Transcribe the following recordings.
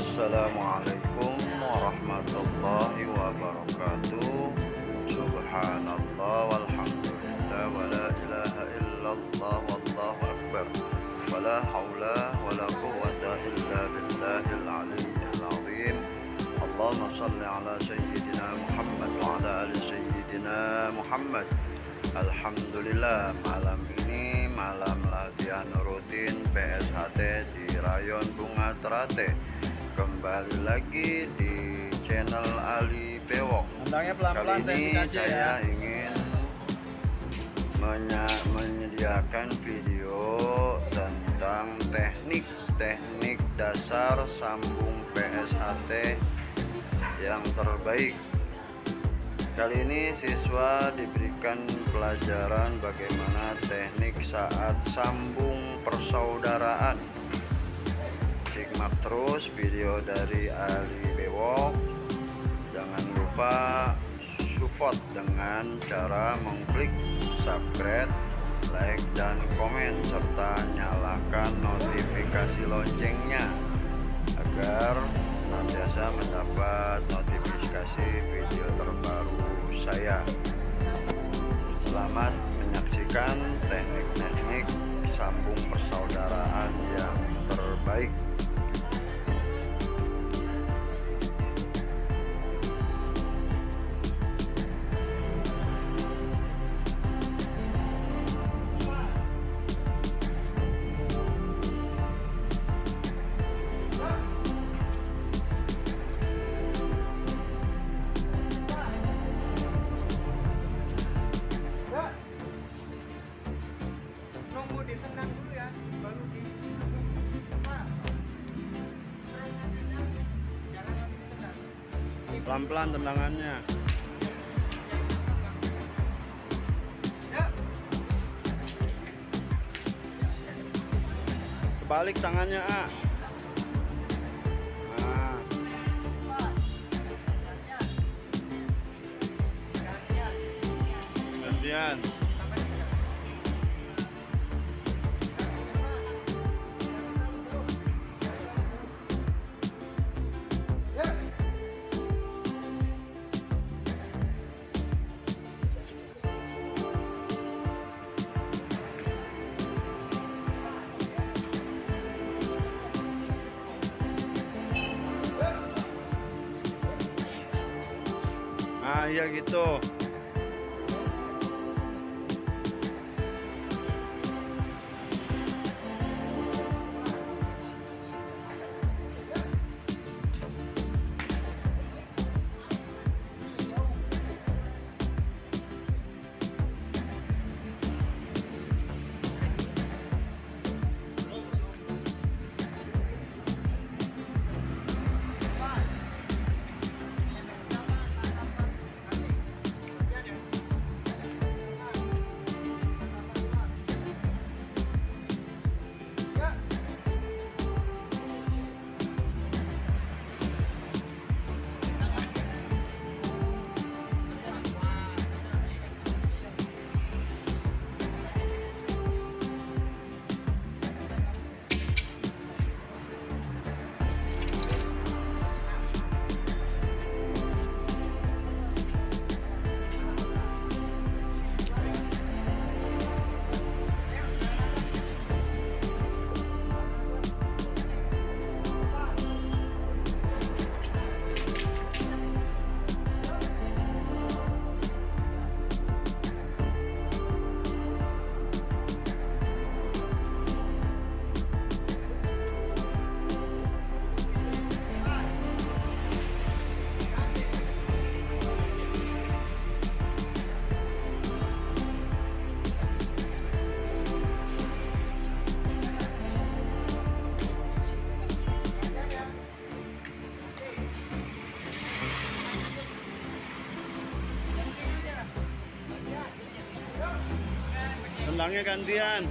Assalamualaikum warahmatullahi wabarakatuh. Subhanallah walhamdulillah wa la ilaha illallah wallahu akbar. Wala haula wala quwwata illa billahil aliyyil azim. Allahumma shalli ala sayyidina Muhammad wa ala ali sayyidina Muhammad. Alhamdulillah, malam ini malam latihan rutin PSHT di Rayon Bunga Ternate. Kembali lagi di channel Ali Bewok. Kali ini saya ingin menyediakan video tentang teknik dasar sambung PSHT yang terbaik. Kali ini siswa diberikan pelajaran bagaimana teknik saat sambung persaudaraan. Simak terus video dari Ali Bewok. Jangan lupa support dengan cara mengklik subscribe, like, dan komen, serta nyalakan notifikasi loncengnya agar senantiasa mendapat notifikasi video terbaru saya. Selamat menyaksikan teknik-teknik sambung persaudaraan yang terbaik. Nunggu ditendang dulu ya, baru di Pelan-pelan tendangannya. Kebalik tangannya, A. Nah. Gantian. Ah, iya gitu. Tendangnya gantian.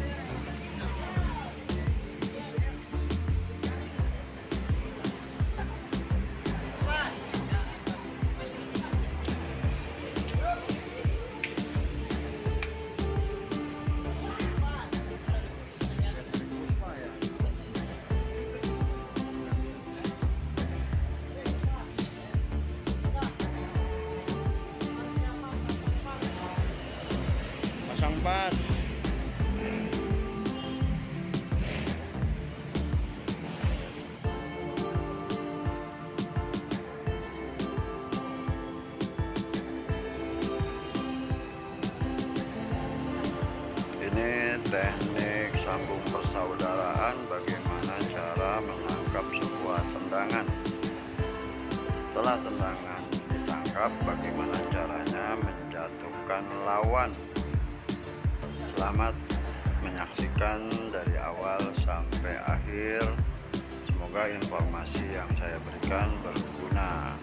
teknik sambung persaudaraan, bagaimana cara menangkap sebuah tendangan. Setelah tendangan ditangkap, bagaimana caranya menjatuhkan lawan. Selamat menyaksikan dari awal sampai akhir. Semoga informasi yang saya berikan berguna.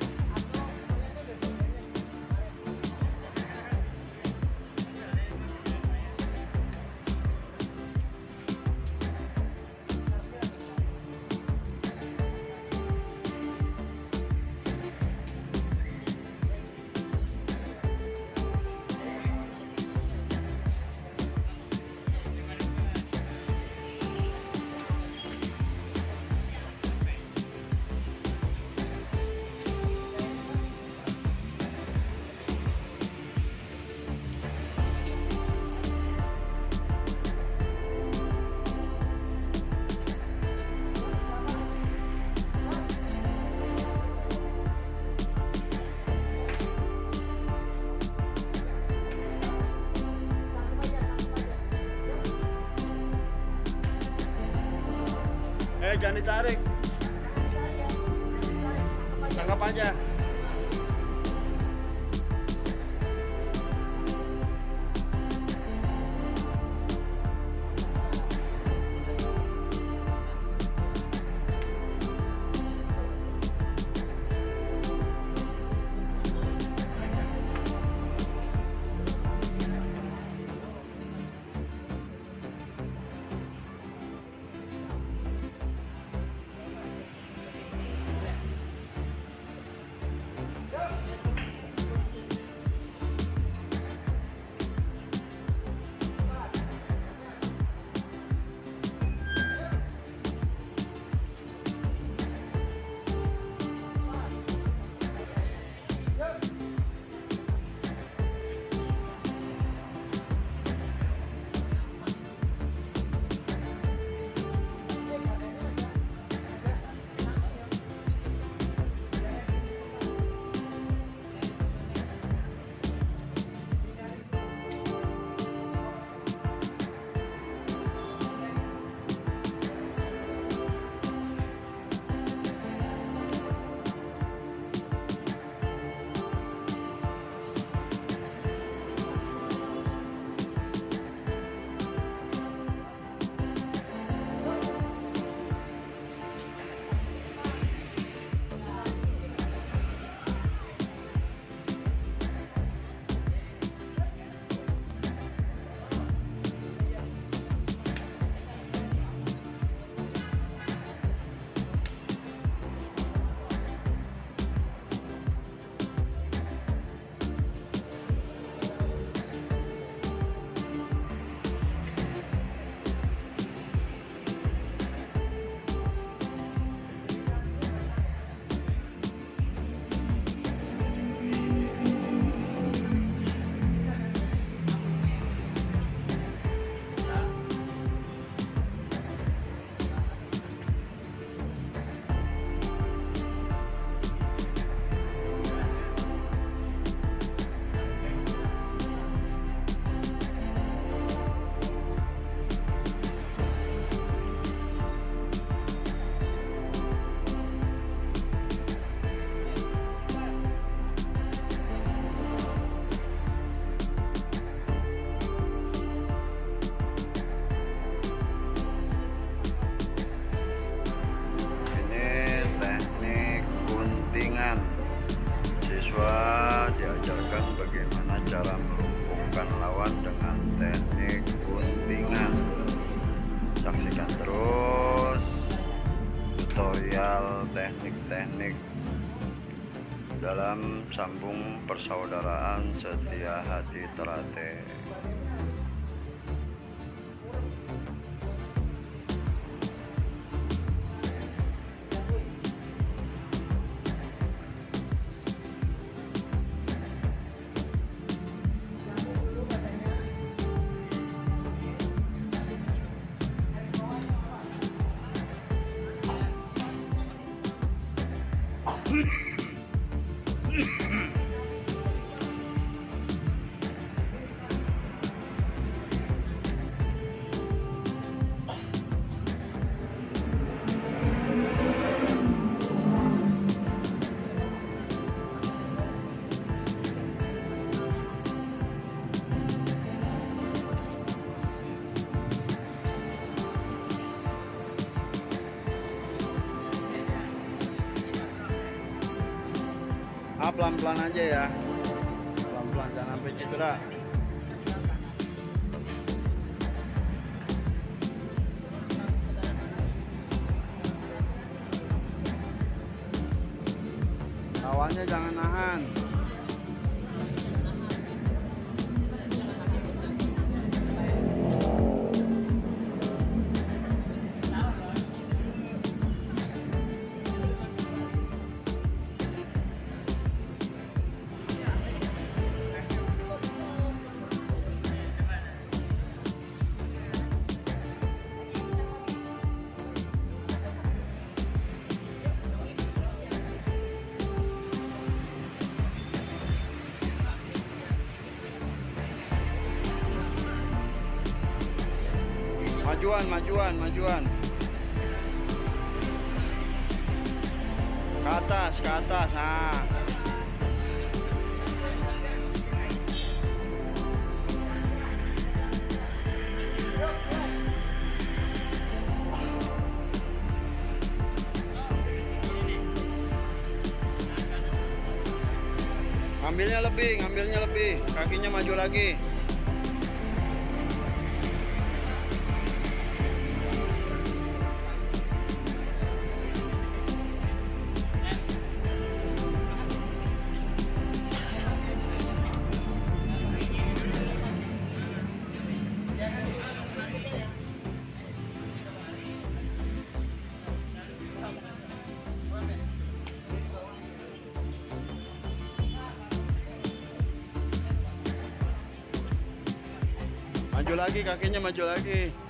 Jangan ditarik. Tangkap aja. Diajarkan bagaimana cara melumpuhkan lawan dengan teknik guntingan. Saksikan terus tutorial teknik-teknik dalam sambung persaudaraan setia hati terate. Pelan-pelan aja ya, pelan-pelan, jangan sampai cedera. Lawannya jangan nahan. Majuan. Ke atas. Nah. Ngambilnya lebih. Kakinya maju lagi. Maju lagi, kakinya maju lagi.